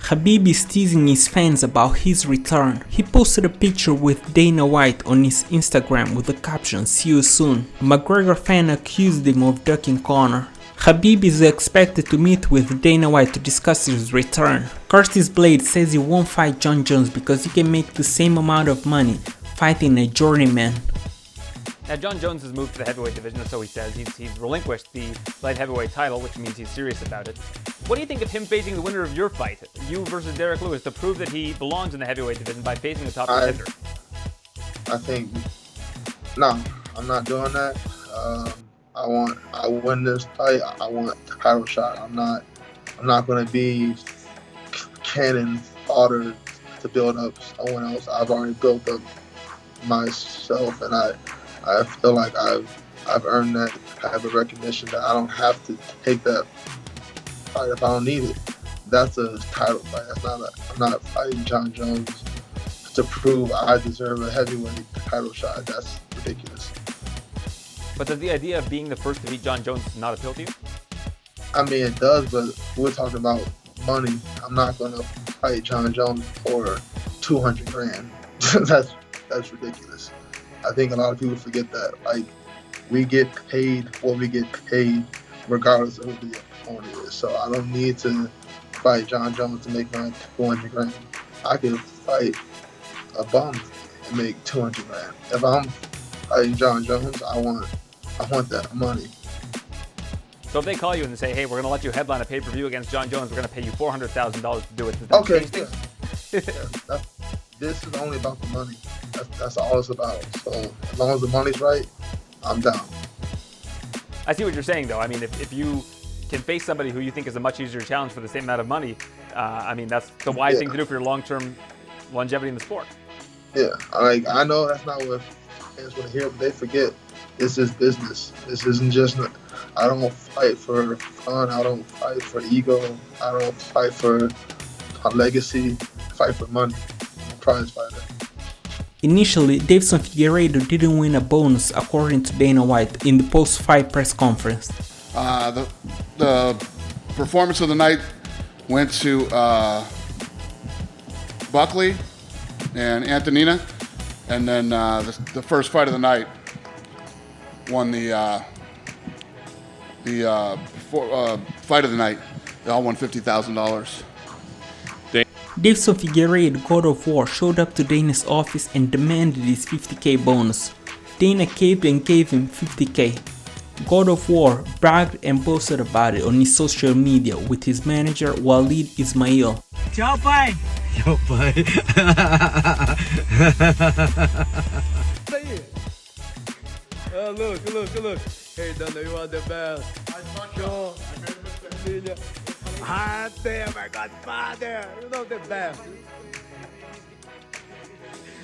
Khabib is teasing his fans about his return. He posted a picture with Dana White on his Instagram with the caption, "See you soon." A McGregor fan accused him of ducking Conor. Khabib is expected to meet with Dana White to discuss his return. Curtis Blaydes says he won't fight Jon Jones because he can make the same amount of money fighting a journeyman. Now, Jon Jones has moved to the heavyweight division, or so he says. He's relinquished the light heavyweight title, which means he's serious about it. What do you think of him facing the winner of your fight, you versus Derrick Lewis, to prove that he belongs in the heavyweight division by facing the top contender? I think, no, I'm not doing that. I win this fight. I want the title shot. I'm not going to be cannon fodder to build up someone else. I've already built up myself, and I feel like I've earned that type of recognition that I don't have to take that fight if I don't need it. That's a title fight. I'm not fighting Jon Jones to prove I deserve a heavyweight title shot. That's ridiculous. But does the idea of being the first to beat Jon Jones not appeal to you? I mean, it does, but we're talking about money. I'm not going to fight Jon Jones for 200 grand. That's ridiculous. I think a lot of people forget that. Like, we get paid what we get paid regardless of who the opponent is. So I don't need to fight Jon Jones to make my 200 grand. I could fight a bum and make 200 grand. If I'm fighting Jon Jones, I want that money. So if they call you and say, "Hey, we're going to let you headline a pay-per-view against Jon Jones, we're going to pay you $400,000 to do it," does that change things? Yeah, this is only about the money. That's all it's about. So as long as the money's right, I'm down. I see what you're saying, though. I mean, if you can face somebody who you think is a much easier challenge for the same amount of money, I mean, that's the wise thing to do for your long-term longevity in the sport. Yeah, I know that's not what fans want to hear, but they forget this is business. This isn't just. I don't fight for fun. I don't fight for ego. I don't fight for a legacy. I fight for money. I'm a prize fighter. Initially, Deiveson Figueiredo didn't win a bonus according to Dana White in the post-fight press conference. The performance of the night went to Buckley and Antonina, and then the first fight of the night won the fight of the night. They all won $50,000. Deiveson Figueiredo, God of War, showed up to Dana's office and demanded his $50K bonus. Dana caved and gave him $50K. God of War bragged and boasted about it on his social media with his manager Walid Ismail. Ciao, pai! Ciao, pai! Look. Hey, Dana, you are the best. Ah, damn, my godfather! You know the best.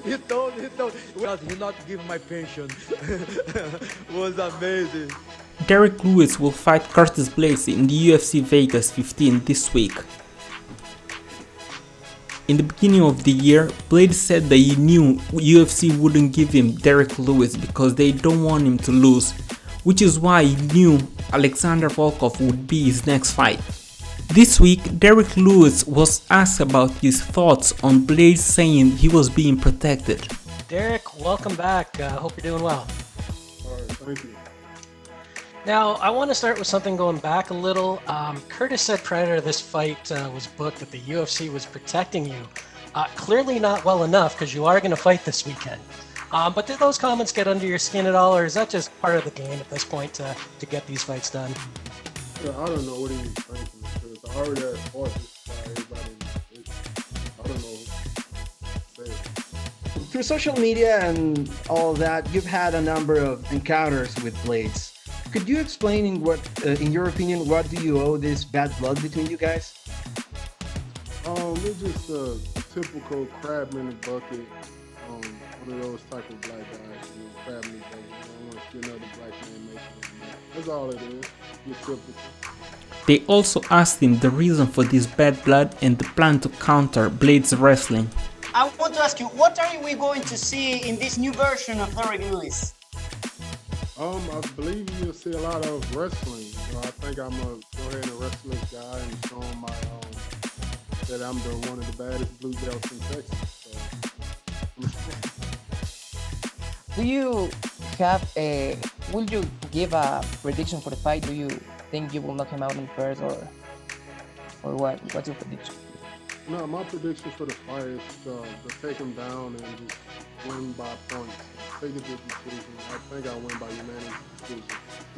He told, well, he not give my pension. Was amazing. Derrick Lewis will fight Curtis Blaydes in the UFC Vegas 15 this week. In the beginning of the year, Blaydes said that he knew UFC wouldn't give him Derrick Lewis because they don't want him to lose, which is why he knew Alexander Volkov would be his next fight. This week, Derrick Lewis was asked about his thoughts on Blaydes saying he was being protected. Derrick, welcome back. Hope you're doing well. All right, thank you. Now, I want to start with something going back a little. Curtis said prior to this fight was booked that the UFC was protecting you. Clearly not well enough because you are going to fight this weekend. But did those comments get under your skin at all, or is that just part of the game at this point to get these fights done? Yeah, I don't know what he's thinking, because I heard that horses by everybody. I don't know what to say. Through social media and all that, you've had a number of encounters with Blaydes. Could you explain in your opinion, what do you owe this bad blood between you guys? It's just a typical crab in the bucket. One of those type of black guys, crab in the bucket. I don't want to see another black man make it. That's all it is. You're typical. They also asked him the reason for this bad blood and the plan to counter Blaydes' wrestling. I want to ask you, what are we going to see in this new version of Derrick Lewis? I believe you'll see a lot of wrestling. I think I'm gonna go ahead and wrestle this guy and show him my that I'm one of the baddest blue belts in Texas. So, Do you have a? Will you give a prediction for the fight? Do you think you will knock him out in first, or what? What's your prediction? no, my prediction for the fight is to take him down and just win by points. Take it to decision. I think I win by unanimous decision.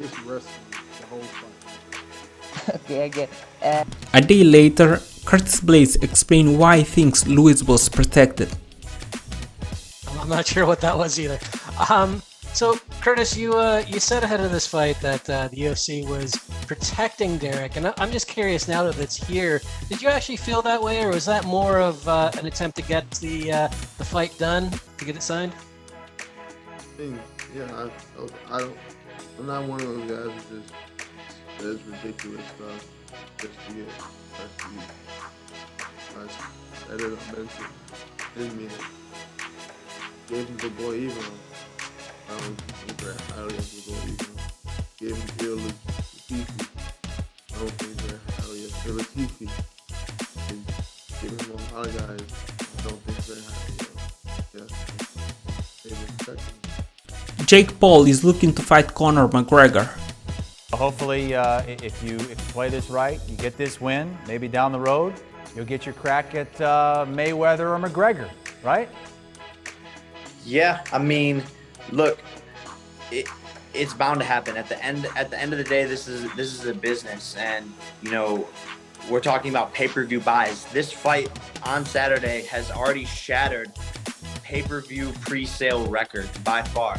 Just wrestling the whole fight. Okay, I get. A day later, Curtis Blaydes explained why he thinks Lewis was protected. I'm not sure what that was either. So Curtis, you said ahead of this fight that the UFC was protecting Derrick, and I'm just curious now that it's here. Did you actually feel that way, or was that more of an attempt to get the fight done, to get it signed? Yeah, I'm not one of those guys who just says ridiculous stuff just to get prestige. I said it on Benson. Didn't mean it. Gave him the boy even. I don't think very highly of the boy even. Gave him Il Latifi. I don't think very highly of Il Latifi. Giving him a lot of guys. I don't think very highly of. Yeah. They've been protecting him. Jake Paul is looking to fight Conor McGregor. Hopefully, if you play this right, you get this win, maybe down the road, you'll get your crack at Mayweather or McGregor, right? Yeah, I mean, look, it's bound to happen. At the end of the day, this is a business, and you know, we're talking about pay-per-view buys. This fight on Saturday has already shattered pay-per-view pre-sale record by far.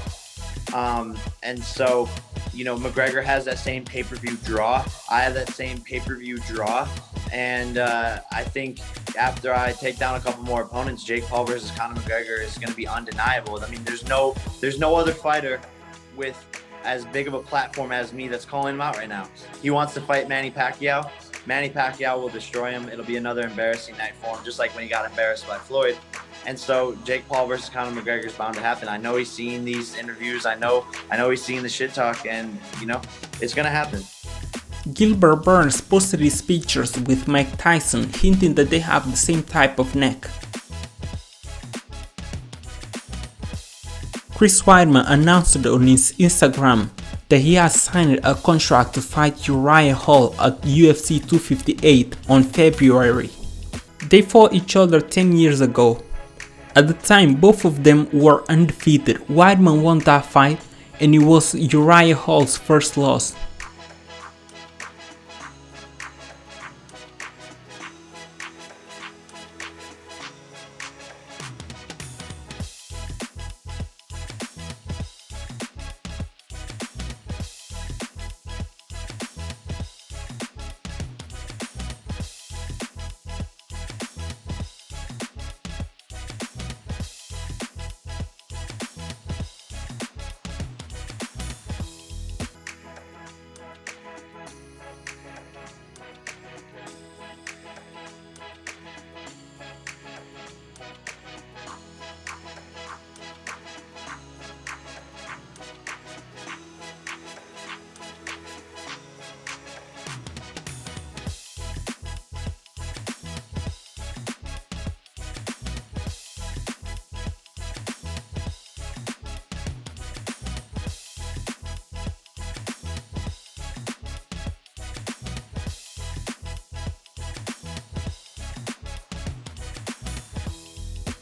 And so, you know, McGregor has that same pay-per-view draw. I have that same pay-per-view draw. And I think after I take down a couple more opponents, Jake Paul versus Conor McGregor is going to be undeniable. I mean, there's no other fighter with as big of a platform as me that's calling him out right now. He wants to fight Manny Pacquiao. Manny Pacquiao will destroy him. It'll be another embarrassing night for him, just like when he got embarrassed by Floyd. And so Jake Paul versus Conor McGregor is bound to happen. I know he's seen these interviews. I know he's seen the shit talk, and you know, it's gonna happen. Gilbert Burns posted his pictures with Mike Tyson, hinting that they have the same type of neck. Chris Weidman announced on his Instagram that he has signed a contract to fight Uriah Hall at UFC 258 on February. They fought each other 10 years ago. At the time, both of them were undefeated. Weidman won that fight, and it was Uriah Hall's first loss.